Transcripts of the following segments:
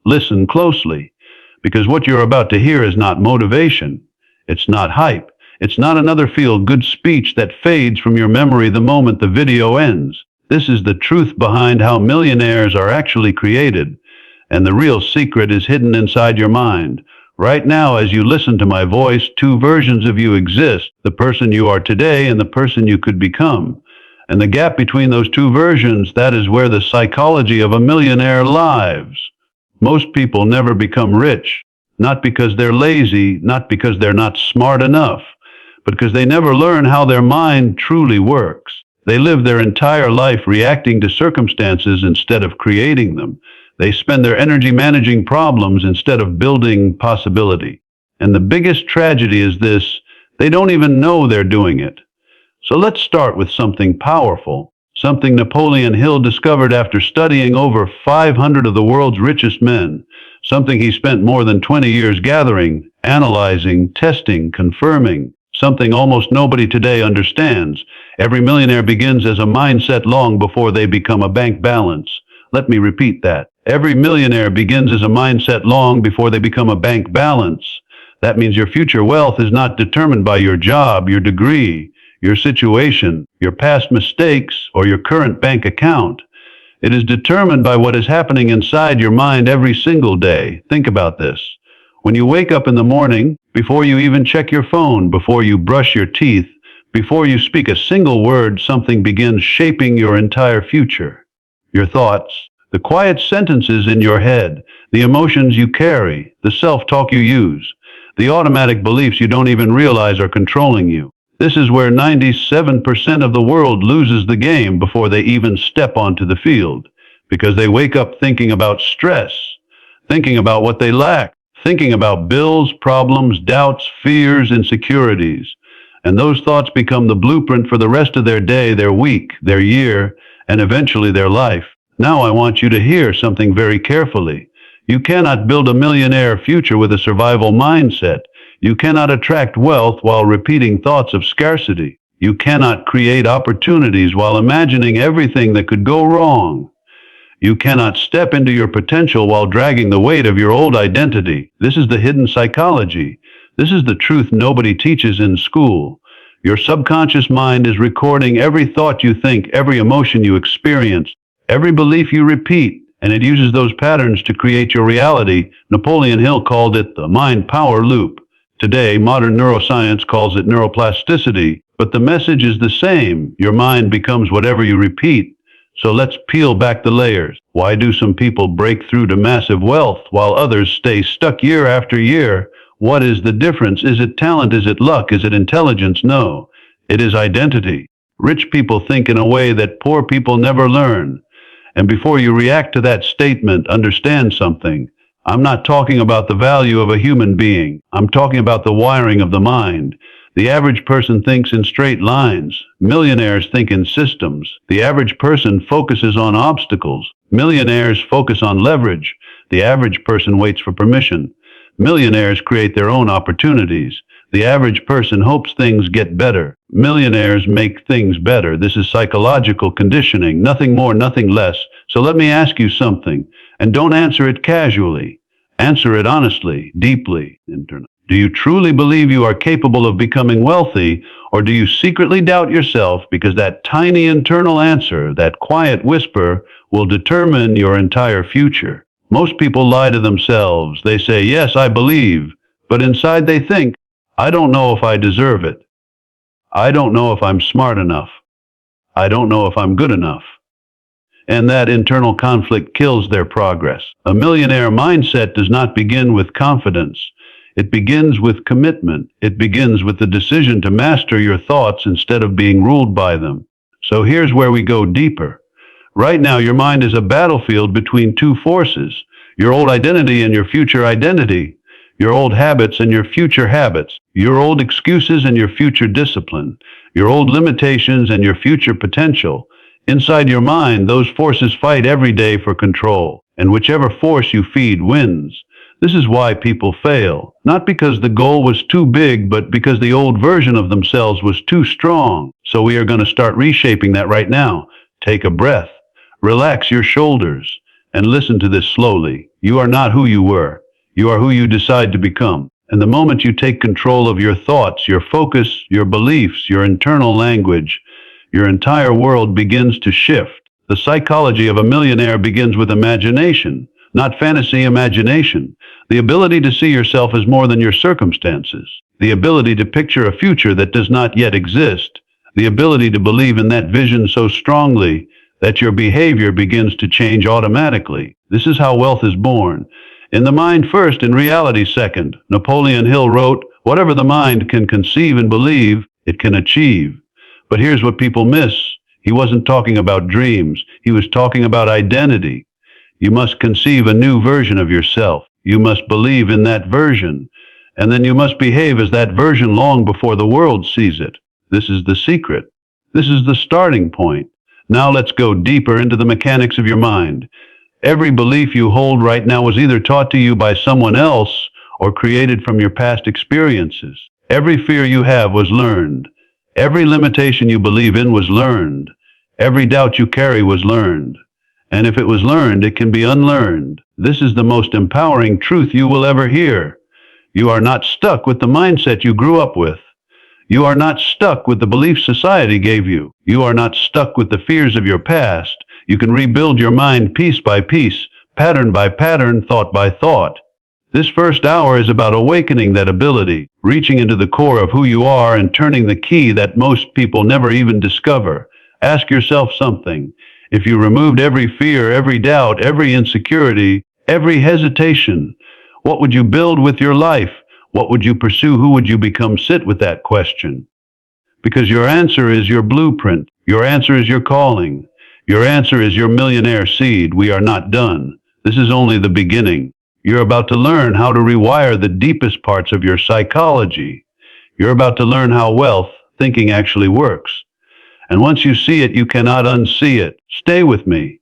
Listen closely, because what you're about to hear is not motivation. It's not hype. It's not another feel-good speech that fades from your memory the moment the video ends. This is the truth behind how millionaires are actually created, and the real secret is hidden inside your mind. Right now, as you listen to my voice, two versions of you exist, the person you are today and the person you could become. And the gap between those two versions, that is where the psychology of a millionaire lives. Most people never become rich, not because they're lazy, not because they're not smart enough, but because they never learn how their mind truly works. They live their entire life reacting to circumstances instead of creating them. They spend their energy managing problems instead of building possibility. And the biggest tragedy is this: they don't even know they're doing it. So let's start with something powerful, something Napoleon Hill discovered after studying over 500 of the world's richest men, something he spent more than 20 years gathering, analyzing, testing, confirming, something almost nobody today understands. Every millionaire begins as a mindset long before they become a bank balance. Let me repeat that. Every millionaire begins as a mindset long before they become a bank balance. That means your future wealth is not determined by your job, your degree, your situation, your past mistakes, or your current bank account. It is determined by what is happening inside your mind every single day. Think about this. When you wake up in the morning, before you even check your phone, before you brush your teeth, before you speak a single word, something begins shaping your entire future. Your thoughts, the quiet sentences in your head, the emotions you carry, the self-talk you use, the automatic beliefs you don't even realize are controlling you. This is where 97% of the world loses the game before they even step onto the field, because they wake up thinking about stress, thinking about what they lack, thinking about bills, problems, doubts, fears, insecurities. And those thoughts become the blueprint for the rest of their day, their week, their year, and eventually their life. Now I want you to hear something very carefully. You cannot build a millionaire future with a survival mindset. You cannot attract wealth while repeating thoughts of scarcity. You cannot create opportunities while imagining everything that could go wrong. You cannot step into your potential while dragging the weight of your old identity. This is the hidden psychology. This is the truth nobody teaches in school. Your subconscious mind is recording every thought you think, every emotion you experience, every belief you repeat, and it uses those patterns to create your reality. Napoleon Hill called it the mind-power loop. Today, modern neuroscience calls it neuroplasticity, but the message is the same. Your mind becomes whatever you repeat. So let's peel back the layers. Why do some people break through to massive wealth while others stay stuck year after year? What is the difference? Is it talent? Is it luck? Is it intelligence? No, it is identity. Rich people think in a way that poor people never learn. And before you react to that statement, understand something. I'm not talking about the value of a human being. I'm talking about the wiring of the mind. The average person thinks in straight lines. Millionaires think in systems. The average person focuses on obstacles. Millionaires focus on leverage. The average person waits for permission. Millionaires create their own opportunities. The average person hopes things get better. Millionaires make things better. This is psychological conditioning, nothing more, nothing less. So let me ask you something, and don't answer it casually. Answer it honestly, deeply, internally. Do you truly believe you are capable of becoming wealthy, or do you secretly doubt yourself because that tiny internal answer, that quiet whisper, will determine your entire future? Most people lie to themselves. They say, yes, I believe, but inside they think, I don't know if I deserve it. I don't know if I'm smart enough. I don't know if I'm good enough. And that internal conflict kills their progress. A millionaire mindset does not begin with confidence. It begins with commitment. It begins with the decision to master your thoughts instead of being ruled by them. So here's where we go deeper. Right now, your mind is a battlefield between two forces, your old identity and your future identity, your old habits and your future habits, your old excuses and your future discipline, your old limitations and your future potential. Inside your mind, those forces fight every day for control, and whichever force you feed wins. This is why people fail, not because the goal was too big, but because the old version of themselves was too strong. So we are going to start reshaping that right now. Take a breath, relax your shoulders, and listen to this slowly. You are not who you were. You are who you decide to become. And the moment you take control of your thoughts, your focus, your beliefs, your internal language, your entire world begins to shift. The psychology of a millionaire begins with imagination, not fantasy, imagination. The ability to see yourself as more than your circumstances. The ability to picture a future that does not yet exist. The ability to believe in that vision so strongly that your behavior begins to change automatically. This is how wealth is born. In the mind first, in reality second. Napoleon Hill wrote, "Whatever the mind can conceive and believe, it can achieve." But here's what people miss. He wasn't talking about dreams. He was talking about identity. You must conceive a new version of yourself. You must believe in that version. And then you must behave as that version long before the world sees it. This is the secret. This is the starting point. Now let's go deeper into the mechanics of your mind. Every belief you hold right now was either taught to you by someone else or created from your past experiences. Every fear you have was learned. Every limitation you believe in was learned. Every doubt you carry was learned. And if it was learned, it can be unlearned. This is the most empowering truth you will ever hear. You are not stuck with the mindset you grew up with. You are not stuck with the beliefs society gave you. You are not stuck with the fears of your past. You can rebuild your mind piece by piece, pattern by pattern, thought by thought. This first hour is about awakening that ability, reaching into the core of who you are and turning the key that most people never even discover. Ask yourself something. If you removed every fear, every doubt, every insecurity, every hesitation, what would you build with your life? What would you pursue? Who would you become? Sit with that question. Because your answer is your blueprint. Your answer is your calling. Your answer is your millionaire seed. We are not done. This is only the beginning. You're about to learn how to rewire the deepest parts of your psychology. You're about to learn how wealth thinking actually works. And once you see it, you cannot unsee it. Stay with me.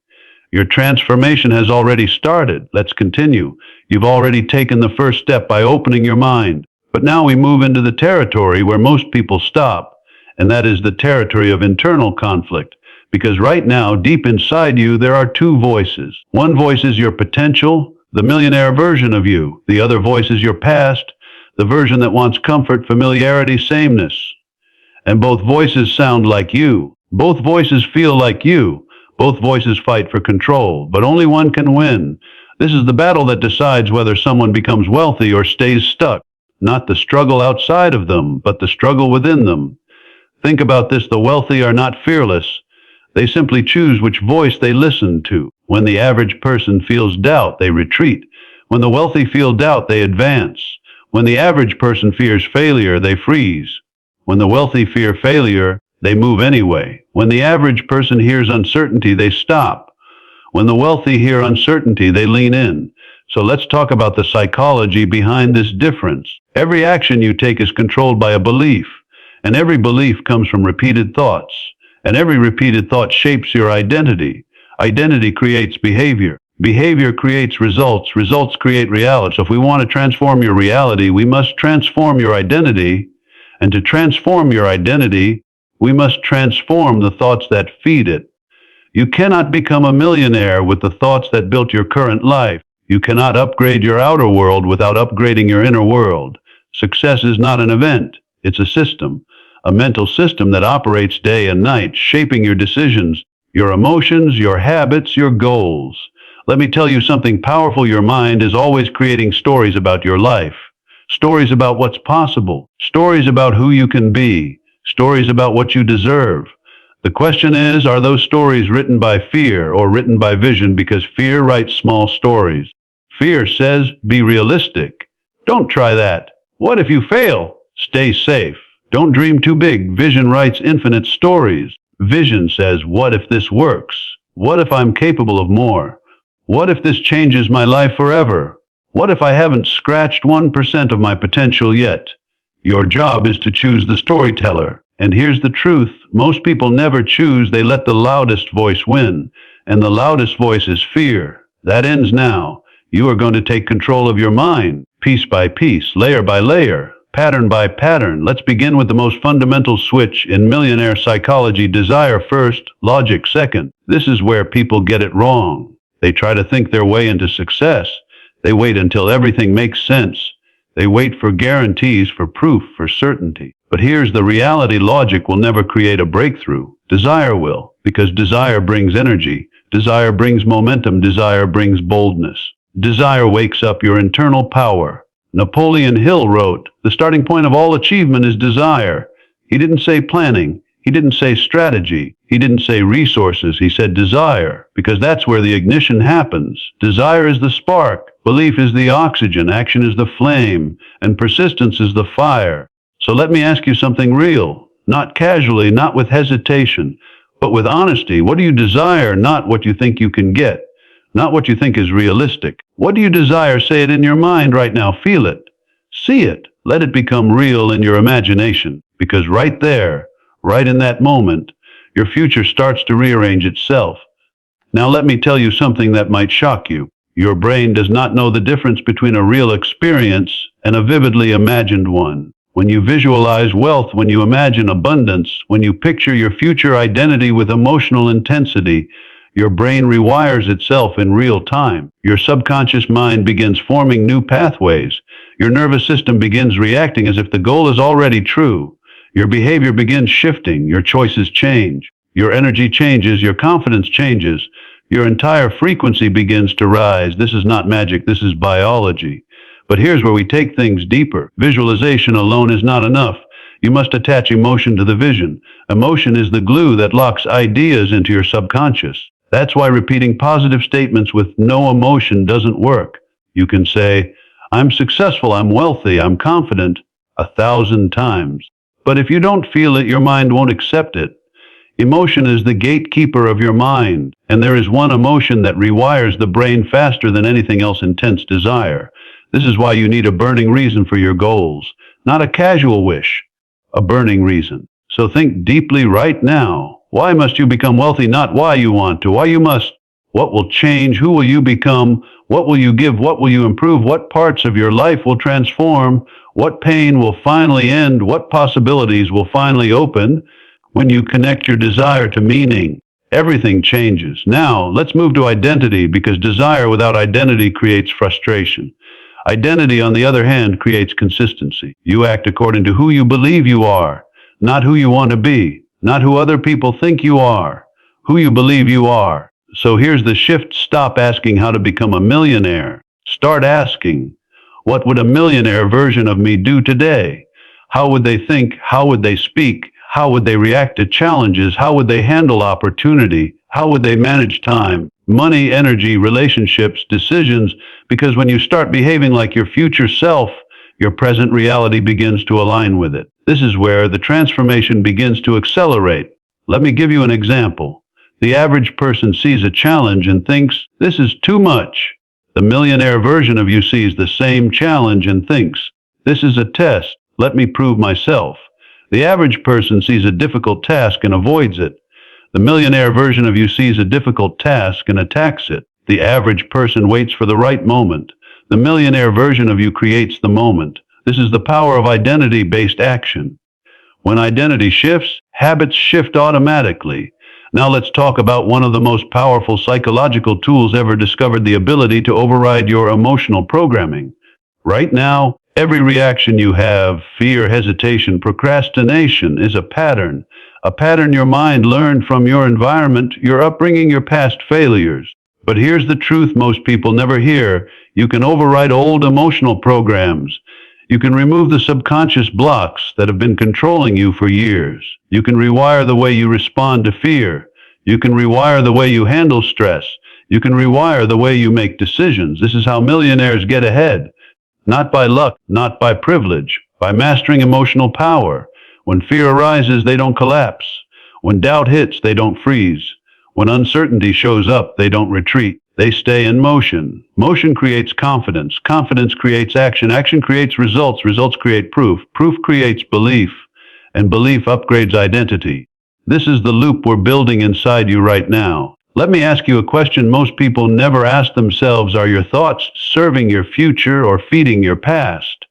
Your transformation has already started. Let's continue. You've already taken the first step by opening your mind. But now we move into the territory where most people stop, and that is the territory of internal conflict. Because right now, deep inside you, there are two voices. One voice is your potential, the millionaire version of you. The other voice is your past, the version that wants comfort, familiarity, sameness. And both voices sound like you. Both voices feel like you. Both voices fight for control, but only one can win. This is the battle that decides whether someone becomes wealthy or stays stuck. Not the struggle outside of them, but the struggle within them. Think about this. The wealthy are not fearless. They simply choose which voice they listen to. When the average person feels doubt, they retreat. When the wealthy feel doubt, they advance. When the average person fears failure, they freeze. When the wealthy fear failure, they move anyway. When the average person hears uncertainty, they stop. When the wealthy hear uncertainty, they lean in. So let's talk about the psychology behind this difference. Every action you take is controlled by a belief, and every belief comes from repeated thoughts, and every repeated thought shapes your identity. Identity creates behavior. Behavior creates results. Results create reality. So if we want to transform your reality, we must transform your identity. And to transform your identity, we must transform the thoughts that feed it. You cannot become a millionaire with the thoughts that built your current life. You cannot upgrade your outer world without upgrading your inner world. Success is not an event. It's a system, a mental system that operates day and night, shaping your decisions, your emotions, your habits, your goals. Let me tell you something powerful. Your mind is always creating stories about your life. Stories about what's possible. Stories about who you can be. Stories about what you deserve. The question is, are those stories written by fear or written by vision? Because fear writes small stories. Fear says, be realistic. Don't try that. What if you fail? Stay safe. Don't dream too big. Vision writes infinite stories. Vision says, what if this works? What if I'm capable of more? What if this changes my life forever? What if I haven't scratched 1% of my potential yet? Your job is to choose the storyteller. And here's the truth. Most people never choose. They let the loudest voice win. And the loudest voice is fear. That ends now. You are going to take control of your mind, piece by piece, layer by layer, pattern by pattern. Let's begin with the most fundamental switch in millionaire psychology. Desire first, logic second. This is where people get it wrong. They try to think their way into success. They wait until everything makes sense. They wait for guarantees, for proof, for certainty. But here's the reality: logic will never create a breakthrough. Desire will, because desire brings energy. Desire brings momentum. Desire brings boldness. Desire wakes up your internal power. Napoleon Hill wrote, "The starting point of all achievement is desire." He didn't say planning. He didn't say strategy. He didn't say resources. He said desire, because that's where the ignition happens. Desire is the spark. Belief is the oxygen. Action is the flame. And persistence is the fire. So let me ask you something real, not casually, not with hesitation, but with honesty. What do you desire? Not what you think you can get, not what you think is realistic. What do you desire? Say it in your mind right now. Feel it. See it. Let it become real in your imagination. Because right there, right in that moment, your future starts to rearrange itself. Now let me tell you something that might shock you. Your brain does not know the difference between a real experience and a vividly imagined one. When you visualize wealth, when you imagine abundance, when you picture your future identity with emotional intensity, your brain rewires itself in real time. Your subconscious mind begins forming new pathways. Your nervous system begins reacting as if the goal is already true. Your behavior begins shifting. Your choices change. Your energy changes. Your confidence changes. Your entire frequency begins to rise. This is not magic. This is biology. But here's where we take things deeper. Visualization alone is not enough. You must attach emotion to the vision. Emotion is the glue that locks ideas into your subconscious. That's why repeating positive statements with no emotion doesn't work. You can say, "I'm successful, I'm wealthy, I'm confident," 1,000 times. But if you don't feel it, your mind won't accept it. Emotion is the gatekeeper of your mind, and there is one emotion that rewires the brain faster than anything else: intense desire. This is why you need a burning reason for your goals, not a casual wish, a burning reason. So think deeply right now. Why must you become wealthy? Not why you want to, why you must. What will change? Who will you become? What will you give? What will you improve? What parts of your life will transform? What pain will finally end? What possibilities will finally open? When you connect your desire to meaning, everything changes. Now, let's move to identity, because desire without identity creates frustration. Identity, on the other hand, creates consistency. You act according to who you believe you are, not who you want to be, not who other people think you are, who you believe you are. So here's the shift. Stop asking how to become a millionaire. Start asking, what would a millionaire version of me do today? How would they think? How would they speak? How would they react to challenges? How would they handle opportunity? How would they manage time, money, energy, relationships, decisions? Because when you start behaving like your future self, your present reality begins to align with it. This is where the transformation begins to accelerate. Let me give you an example. The average person sees a challenge and thinks, "This is too much." The millionaire version of you sees the same challenge and thinks, "This is a test. Let me prove myself." The average person sees a difficult task and avoids it. The millionaire version of you sees a difficult task and attacks it. The average person waits for the right moment. The millionaire version of you creates the moment. This is the power of identity-based action. When identity shifts, habits shift automatically. Now let's talk about one of the most powerful psychological tools ever discovered: the ability to override your emotional programming. Right now, every reaction you have, fear, hesitation, procrastination, is a pattern your mind learned from your environment, your upbringing, your past failures. But here's the truth most people never hear. You can override old emotional programs. You can remove the subconscious blocks that have been controlling you for years. You can rewire the way you respond to fear. You can rewire the way you handle stress. You can rewire the way you make decisions. This is how millionaires get ahead. Not by luck, not by privilege, by mastering emotional power. When fear arises, they don't collapse. When doubt hits, they don't freeze. When uncertainty shows up, they don't retreat. They stay in motion. Motion creates confidence. Confidence creates action. Action creates results. Results create proof. Proof creates belief. And belief upgrades identity. This is the loop we're building inside you right now. Let me ask you a question most people never ask themselves. Are your thoughts serving your future or feeding your past?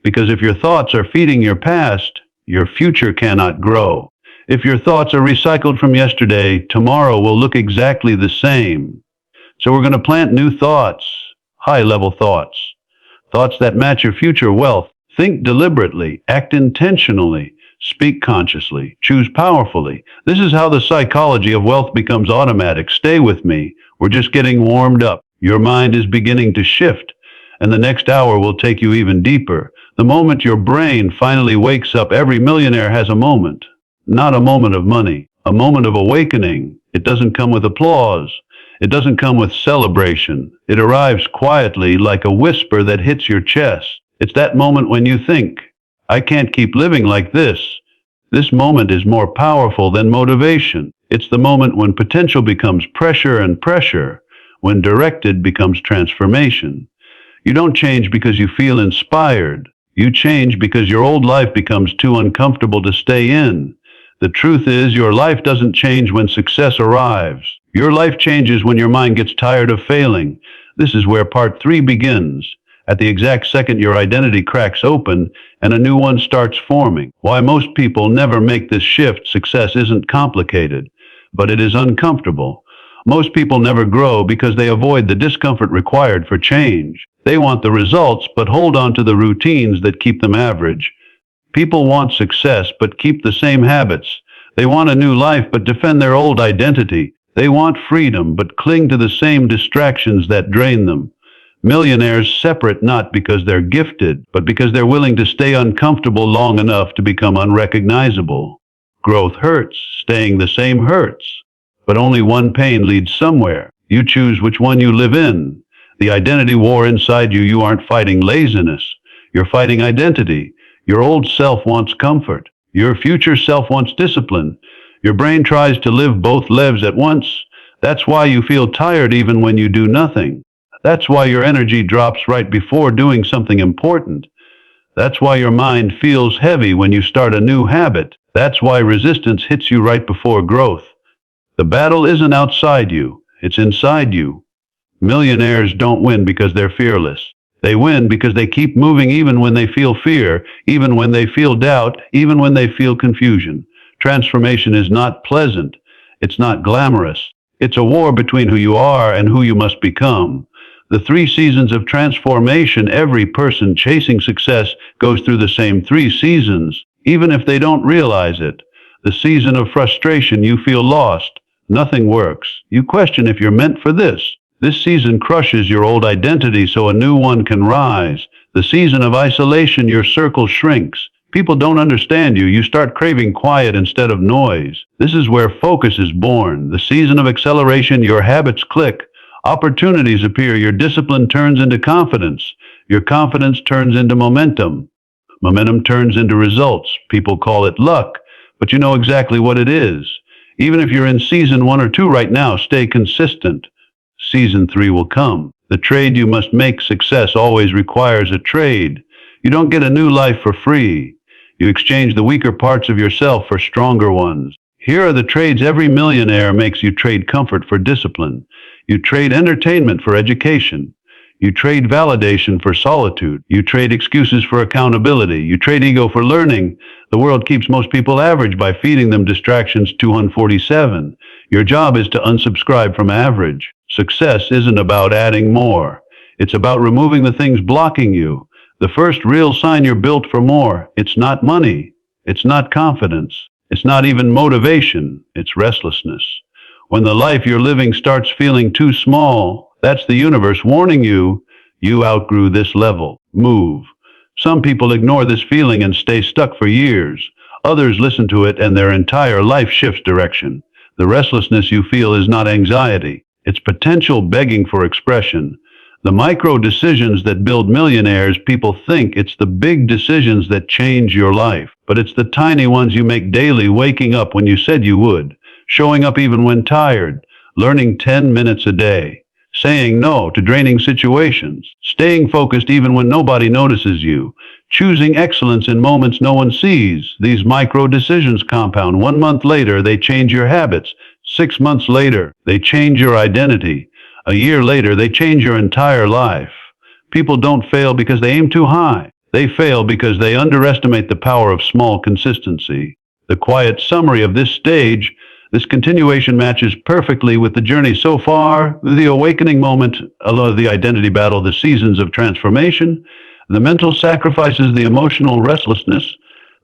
Because if your thoughts are feeding your past, your future cannot grow. If your thoughts are recycled from yesterday, tomorrow will look exactly the same. So we're going to plant new thoughts, high-level thoughts. Thoughts that match your future wealth. Think deliberately, act intentionally, speak consciously, choose powerfully. This is how the psychology of wealth becomes automatic. Stay with me. We're just getting warmed up. Your mind is beginning to shift, and the next hour will take you even deeper. The moment your brain finally wakes up, every millionaire has a moment. Not a moment of money, a moment of awakening. It doesn't come with applause. It doesn't come with celebration. It arrives quietly like a whisper that hits your chest. It's that moment when you think, I can't keep living like this. This moment is more powerful than motivation. It's the moment when potential becomes pressure and pressure, when directed becomes transformation. You don't change because you feel inspired. You change because your old life becomes too uncomfortable to stay in. The truth is, your life doesn't change when success arrives. Your life changes when your mind gets tired of failing. This is where part 3 begins. At the exact second your identity cracks open and a new one starts forming. Why most people never make this shift. Success isn't complicated, but it is uncomfortable. Most people never grow because they avoid the discomfort required for change. They want the results, but hold on to the routines that keep them average. People want success, but keep the same habits. They want a new life, but defend their old identity. They want freedom, but cling to the same distractions that drain them. Millionaires separate not because they're gifted, but because they're willing to stay uncomfortable long enough to become unrecognizable. Growth hurts. Staying the same hurts. But only one pain leads somewhere. You choose which one you live in. The identity war inside you, you aren't fighting laziness. You're fighting identity. Your old self wants comfort. Your future self wants discipline. Your brain tries to live both lives at once. That's why you feel tired even when you do nothing. That's why your energy drops right before doing something important. That's why your mind feels heavy when you start a new habit. That's why resistance hits you right before growth. The battle isn't outside you, it's inside you. Millionaires don't win because they're fearless. They win because they keep moving even when they feel fear, even when they feel doubt, even when they feel confusion. Transformation is not pleasant. It's not glamorous. It's a war between who you are and who you must become. The 3 seasons of transformation. Every person chasing success goes through the same 3 seasons, even if they don't realize it. The season of frustration, you feel lost. Nothing works. You question if you're meant for this. This season crushes your old identity so a new one can rise. The season of isolation, your circle shrinks. People don't understand you. You start craving quiet instead of noise. This is where focus is born. The season of acceleration, your habits click. Opportunities appear. Your discipline turns into confidence. Your confidence turns into momentum. Momentum turns into results. People call it luck, but you know exactly what it is. Even if you're in season 1 or 2 right now, stay consistent. Season 3 will come. The trade you must make. Success always requires a trade. You don't get a new life for free. You exchange the weaker parts of yourself for stronger ones. Here are the trades every millionaire makes. You trade comfort for discipline. You trade entertainment for education. You trade validation for solitude. You trade excuses for accountability. You trade ego for learning. The world keeps most people average by feeding them distractions. 247. Your job is to unsubscribe from average. Success isn't about adding more. It's about removing the things blocking you. The first real sign you're built for more. It's not money. It's not confidence. It's not even motivation. It's restlessness. When the life you're living starts feeling too small, that's the universe warning you, you outgrew this level. Move. Some people ignore this feeling and stay stuck for years. Others listen to it and their entire life shifts direction. The restlessness you feel is not anxiety. It's potential begging for expression. The micro decisions that build millionaires, people think it's the big decisions that change your life. But it's the tiny ones you make daily, waking up when you said you would, showing up even when tired, learning 10 minutes a day, saying no to draining situations, staying focused even when nobody notices you, choosing excellence in moments no one sees. These micro decisions compound. 1 month later, they change your habits. 6 months later, they change your identity. A year later, they change your entire life. People don't fail because they aim too high. They fail because they underestimate the power of small consistency. The quiet summary of this stage: This continuation matches perfectly with the journey so far, the awakening moment, the identity battle, the seasons of transformation, the mental sacrifices, the emotional restlessness,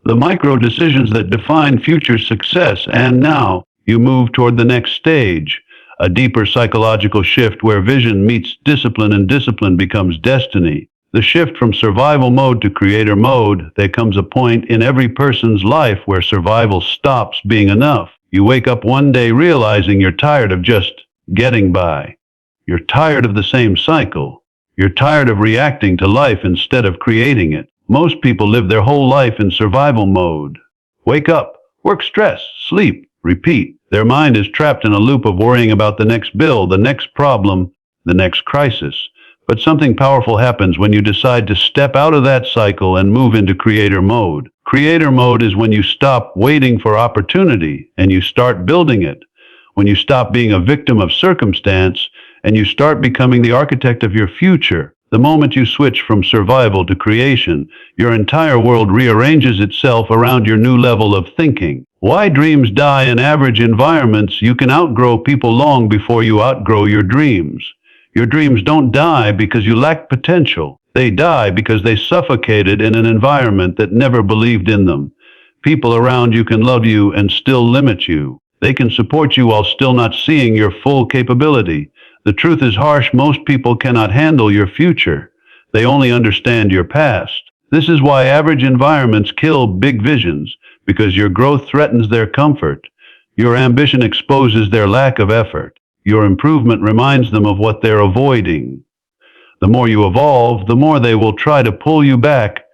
the micro decisions that define future success. And now you move toward the next stage, a deeper psychological shift where vision meets discipline and discipline becomes destiny. The shift from survival mode to creator mode, there comes a point in every person's life where survival stops being enough. You wake up one day realizing you're tired of just getting by. You're tired of the same cycle. You're tired of reacting to life instead of creating it. Most people live their whole life in survival mode. Wake up, work, stress, sleep, repeat. Their mind is trapped in a loop of worrying about the next bill, the next problem, the next crisis. But something powerful happens when you decide to step out of that cycle and move into creator mode. Creator mode is when you stop waiting for opportunity and you start building it. When you stop being a victim of circumstance and you start becoming the architect of your future. The moment you switch from survival to creation, your entire world rearranges itself around your new level of thinking. Why dreams die in average environments? You can outgrow people long before you outgrow your dreams. Your dreams don't die because you lack potential. They die because they suffocated in an environment that never believed in them. People around you can love you and still limit you. They can support you while still not seeing your full capability. The truth is harsh. Most people cannot handle your future. They only understand your past. This is why average environments kill big visions, because your growth threatens their comfort. Your ambition exposes their lack of effort. Your improvement reminds them of what they're avoiding. The more you evolve, the more they will try to pull you back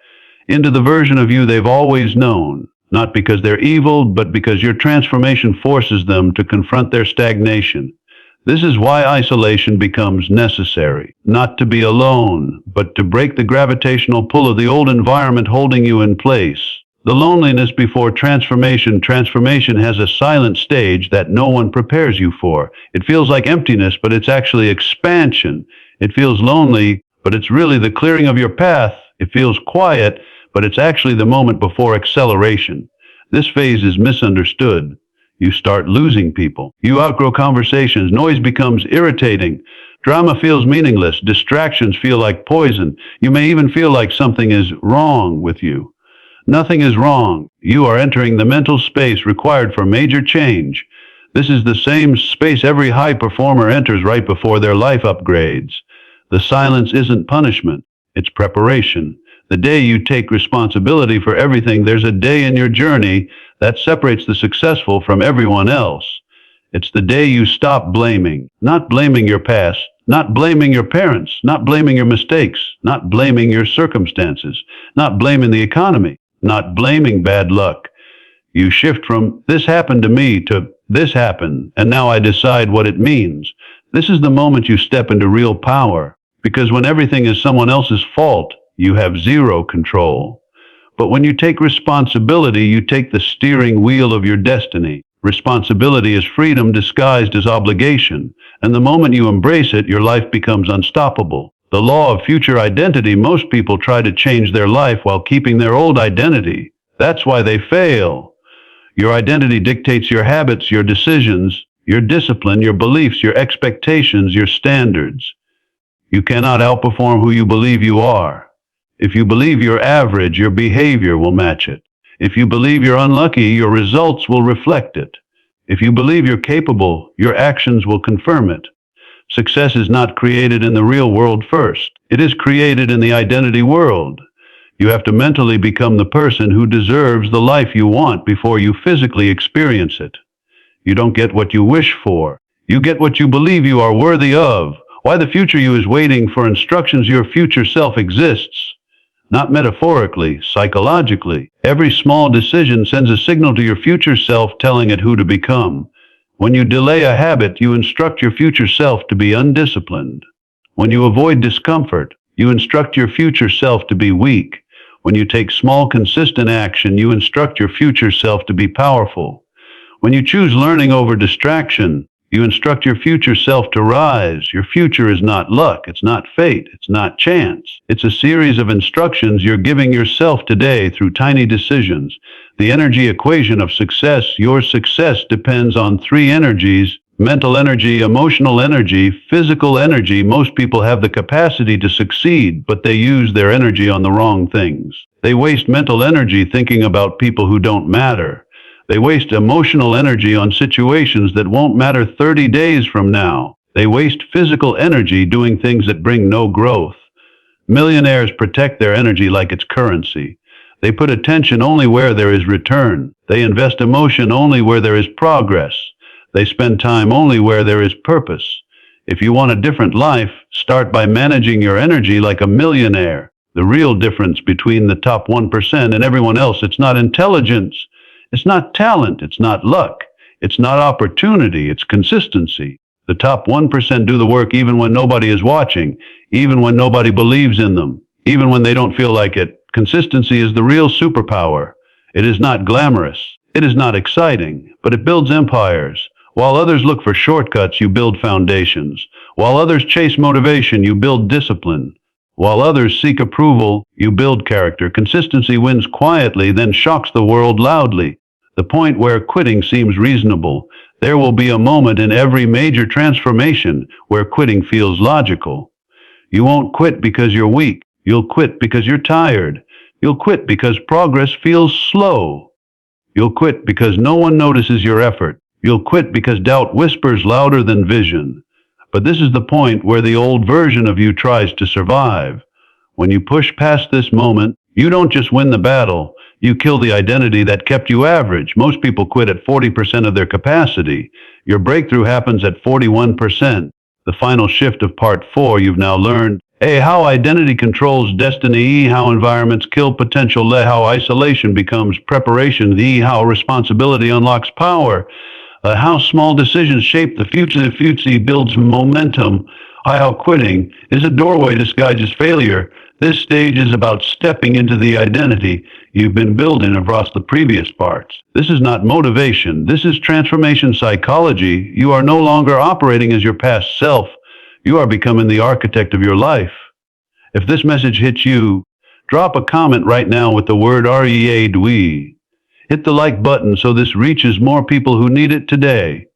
into the version of you they've always known. Not because they're evil, but because your transformation forces them to confront their stagnation. This is why isolation becomes necessary. Not to be alone, but to break the gravitational pull of the old environment holding you in place. The loneliness before transformation. Transformation has a silent stage that no one prepares you for. It feels like emptiness, but it's actually expansion. It feels lonely, but it's really the clearing of your path. It feels quiet, but it's actually the moment before acceleration. This phase is misunderstood. You start losing people. You outgrow conversations. Noise becomes irritating. Drama feels meaningless. Distractions feel like poison. You may even feel like something is wrong with you. Nothing is wrong. You are entering the mental space required for major change. This is the same space every high performer enters right before their life upgrades. The silence isn't punishment. It's preparation. The day you take responsibility for everything, there's a day in your journey that separates the successful from everyone else. It's the day you stop blaming, not blaming your past, not blaming your parents, not blaming your mistakes, not blaming your circumstances, not blaming the economy, not blaming bad luck. You shift from this happened to me to this happened, and now I decide what it means. This is the moment you step into real power, because when everything is someone else's fault, you have zero control. But when you take responsibility, you take the steering wheel of your destiny. Responsibility is freedom disguised as obligation, and the moment you embrace it, your life becomes unstoppable. The law of future identity. Most people try to change their life while keeping their old identity. That's why they fail. Your identity dictates your habits, your decisions, your discipline, your beliefs, your expectations, your standards. You cannot outperform who you believe you are. If you believe you're average, your behavior will match it. If you believe you're unlucky, your results will reflect it. If you believe you're capable, your actions will confirm it. Success is not created in the real world first. It is created in the identity world. You have to mentally become the person who deserves the life you want before you physically experience it. You don't get what you wish for. You get what you believe you are worthy of. Why the future you is waiting for instructions. Your future self exists. Not metaphorically, psychologically. Every small decision sends a signal to your future self telling it who to become. When you delay a habit, you instruct your future self to be undisciplined. When you avoid discomfort, you instruct your future self to be weak. When you take small, consistent action, you instruct your future self to be powerful. When you choose learning over distraction, You instruct your future self to rise. Your future is not luck. It's not fate. It's not chance. It's a series of instructions you're giving yourself today through tiny decisions. The energy equation of success. Your success depends on three energies: mental energy, emotional energy, physical energy. Most people have the capacity to succeed, but they use their energy on the wrong things. They waste mental energy thinking about people who don't matter. They waste emotional energy on situations that won't matter 30 days from now. They waste physical energy doing things that bring no growth. Millionaires protect their energy like it's currency. They put attention only where there is return. They invest emotion only where there is progress. They spend time only where there is purpose. If you want a different life, start by managing your energy like a millionaire. The real difference between the top 1% and everyone else, it's not intelligence. It's not talent, it's not luck, it's not opportunity, it's consistency. The top 1% do the work even when nobody is watching, even when nobody believes in them, even when they don't feel like it. Consistency is the real superpower. It is not glamorous, it is not exciting, but it builds empires. While others look for shortcuts, you build foundations. While others chase motivation, you build discipline. While others seek approval, you build character. Consistency wins quietly, then shocks the world loudly. The point where quitting seems reasonable. There will be a moment in every major transformation where quitting feels logical. You won't quit because you're weak. You'll quit because you're tired. You'll quit because progress feels slow. You'll quit because no one notices your effort. You'll quit because doubt whispers louder than vision. But this is the point where the old version of you tries to survive. When you push past this moment, you don't just win the battle, you kill the identity that kept you average. Most people quit at 40% of their capacity. Your breakthrough happens at 41%. The final shift of part 4, you've now learned A, how identity controls destiny, E, how environments kill potential, Le, how isolation becomes preparation, E, how responsibility unlocks power. How small decisions shape the future. The future builds momentum. How quitting is a doorway disguised as failure. This stage is about stepping into the identity you've been building across the previous parts. This is not motivation. This is transformation psychology. You are no longer operating as your past self. You are becoming the architect of your life. If this message hits you, drop a comment right now with the word READWE. Hit the like button so this reaches more people who need it today.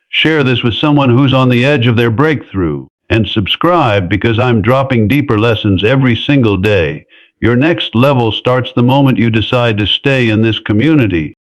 Share this with someone who's on the edge of their breakthrough. And subscribe because I'm dropping deeper lessons every single day. Your next level starts the moment you decide to stay in this community.